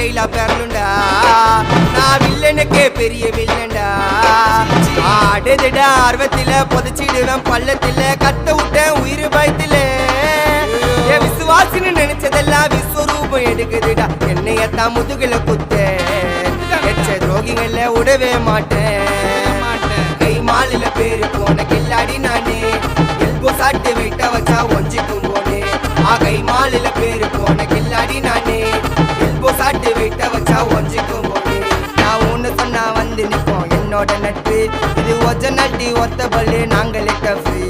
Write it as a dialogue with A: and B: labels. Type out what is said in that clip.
A: கையில பெறலுண்டா நான் வில்லனுக்கே பெரிய வில்லன்டா ஆடுதுடா ஆர்வத்தில புதைச்சிடுவேன் பள்ளத்தில கத்த விட்டேன் உயிர் பயத்தில என் விசுவாசின்னு நினைச்சதெல்லாம் விஸ்வரூபம் எடுக்குதுடா என்னையத்தான் முதுகுல குத்த எச்ச துரோகிகள விடவே மாட்டேன் கை மாலில பேரு போன கில்லாடி நானே எல்போ சாட்டு விட்ட வச்சா ஒஞ்சிக்கும் போனே கை மாலில பேரு போன கில்லாடி நானே எல்போ சாட்டு விட்ட வச்சா ஒஞ்சிக்கும் போனே நான் ஒண்ணு சொன்னா வந்து நிப்போம் என்னோட நட்பு இது ஒஜ நட்டி ஒத்த பல்லு நாங்களே ஃப்ரீ